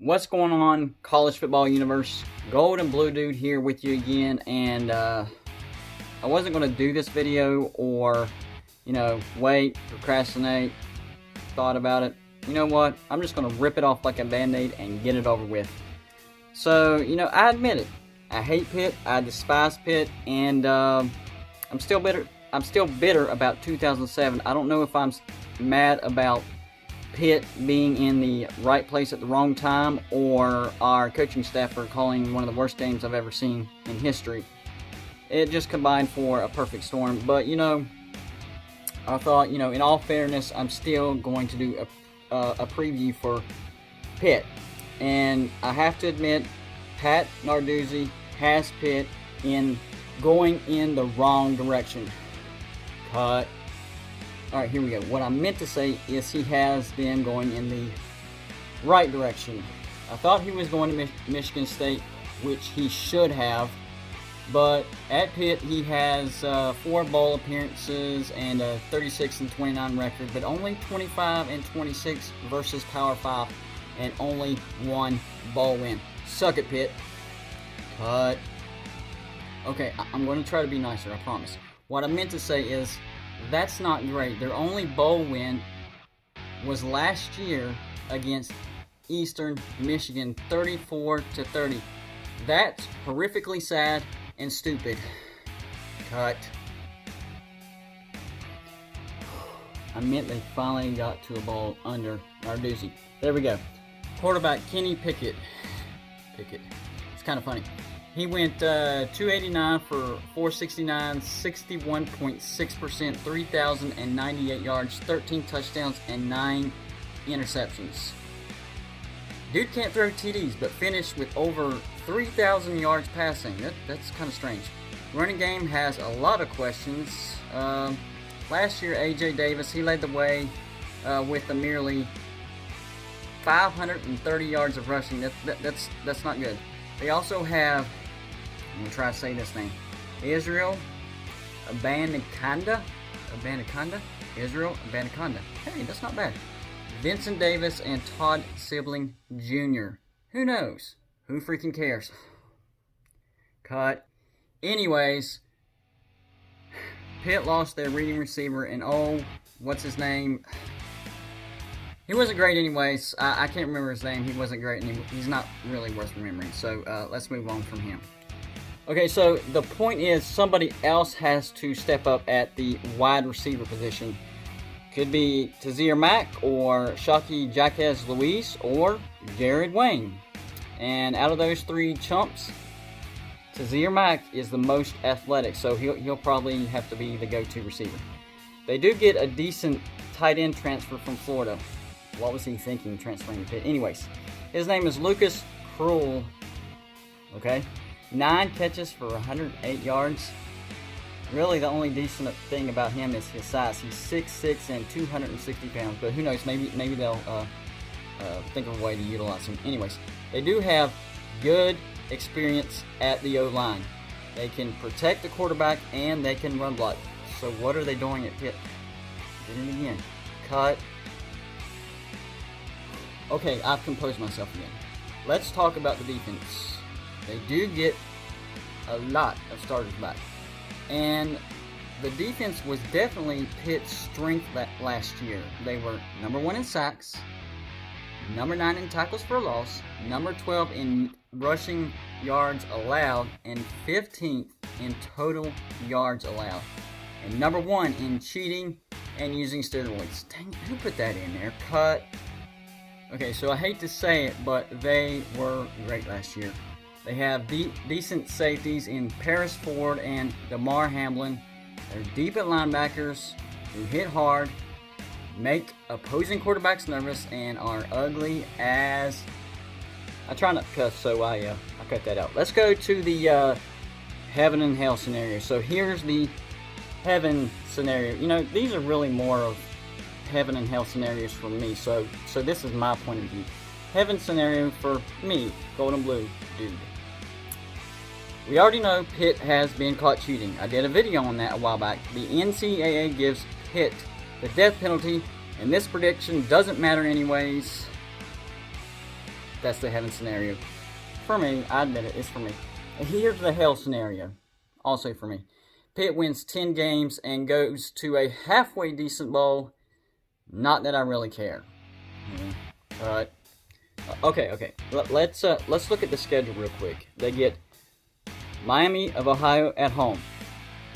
What's going on, college football universe? Gold and blue dude here with you again, and I wasn't going to do this video or, wait, procrastinate, thought about it. You know what? I'm just going to rip it off like a band-aid and get it over with. So, I admit it. I hate Pitt. I despise Pitt, and I'm still bitter. I'm still bitter about 2007. I don't know if I'm mad about Pitt being in the right place at the wrong time, or our coaching staff for calling one of the worst games I've ever seen in history. It just combined for a perfect storm. But I thought, in all fairness, I'm still going to do a preview for Pitt, and I have to admit, Pat Narduzzi has Pitt going in the wrong direction. Cut. Alright, here we go. What I meant to say is he has them going in the right direction. I thought he was going to Michigan State, which he should have. But at Pitt, he has 4 bowl appearances and a 36-29 record, but only 25-26 versus Power 5 and only 1 bowl win. Suck it, Pitt. Cut. Okay, I'm going to try to be nicer, I promise. What I meant to say is, that's not great. Their only bowl win was last year against Eastern Michigan, 34-30. That's horrifically sad and stupid. Cut. I meant they finally got to a bowl under Narduzzi. There we go. Quarterback Kenny Pickett. It's kind of funny. He went 289 for 469, 61.6%, 3,098 yards, 13 touchdowns, and 9 interceptions. Dude can't throw TDs, but finished with over 3,000 yards passing. That's kind of strange. Running game has a lot of questions. Last year, A.J. Davis, he led the way with a merely 530 yards of rushing. That's not good. They also have, I'm going to try to say this name, Israel Abanikanda. Israel Abanikanda. Hey, that's not bad. Vincent Davis and Todd Sibling Jr. Who knows? Who freaking cares? Cut. Anyways, Pitt lost their reading receiver, and what's his name? He wasn't great anyways. I can't remember his name. He wasn't great, and he's not really worth remembering. So let's move on from him. Okay, so the point is somebody else has to step up at the wide receiver position. Could be Tazir Mack or Shockey Jaquez Luis or Jared Wayne. And out of those 3 chumps, Tazir Mack is the most athletic, so he'll probably have to be the go-to receiver. They do get a decent tight end transfer from Florida. What was he thinking transferring to Pitt? Anyways, his name is Lucas Krull. Okay? 9 catches for 108 yards. Really, the only decent thing about him is his size. He's 6'6" and 260 pounds. But who knows? Maybe they'll think of a way to utilize him. Anyways, they do have good experience at the O-line. They can protect the quarterback and they can run block. So what are they doing at Pitt? Did it again. Cut. Okay, I've composed myself again. Let's talk about the defense. They do get a lot of starters back. And the defense was definitely Pitt's strength last year. They were number 1 in sacks, number 9 in tackles for loss, number 12 in rushing yards allowed, and 15th in total yards allowed. And number 1 in cheating and using steroids. Dang, who put that in there? Cut. Okay, so I hate to say it, but they were great last year. They have decent safeties in Paris Ford and DeMar Hamlin. They're deep at linebackers who hit hard, make opposing quarterbacks nervous, and are ugly as... I try not to cuss, so I cut that out. Let's go to the heaven and hell scenario. So here's the heaven scenario. These are really more of heaven and hell scenarios for me. So this is my point of view. Heaven scenario for me, gold and blue dude. We already know Pitt has been caught cheating. I did a video on that a while back. The NCAA gives Pitt the death penalty, and this prediction doesn't matter anyways. that's the heaven scenario. For me, I admit it, it's for me. And here's the hell scenario, also for me. Pitt wins 10 games and goes to a halfway decent bowl. Not that I really care. But okay. Let's look at the schedule real quick. They get Miami of Ohio at home.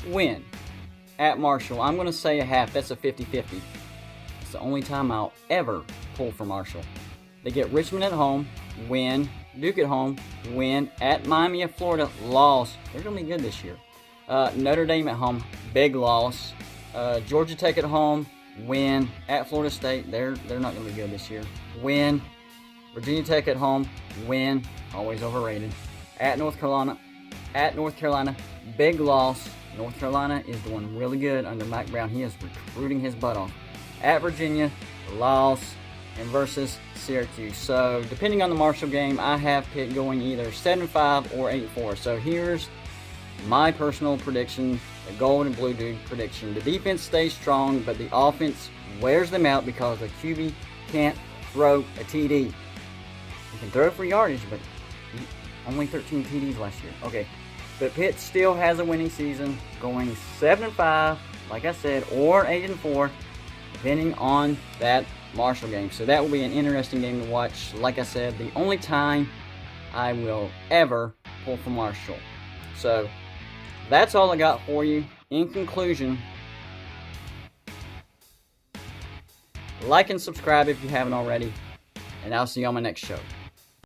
Win. At Marshall. I'm going to say a half. That's a 50-50. It's the only time I'll ever pull for Marshall. They get Richmond at home. Win. Duke at home. Win. At Miami of Florida. Loss. They're going to be good this year. Notre Dame at home. Big loss. Georgia Tech at home. Win. At Florida State. They're not going to be good this year. Win. Virginia Tech at home. Win. Always overrated. At North Carolina. Big loss. North Carolina is doing really good under Mike Brown. He is recruiting his butt off. At Virginia. Loss. And versus Syracuse. So, depending on the Marshall game, I have Pitt going either 7-5 or 8-4. So, here's my personal prediction, the gold and blue dude prediction. The defense stays strong, but the offense wears them out because the QB can't throw a TD. He can throw for yardage, but only 13 TDs last year. Okay, but Pitt still has a winning season, going 7-5, like I said, or 8-4, depending on that Marshall game. So that will be an interesting game to watch. Like I said, the only time I will ever pull for Marshall. So that's all I got for you. In conclusion, like and subscribe if you haven't already, and I'll see you on my next show.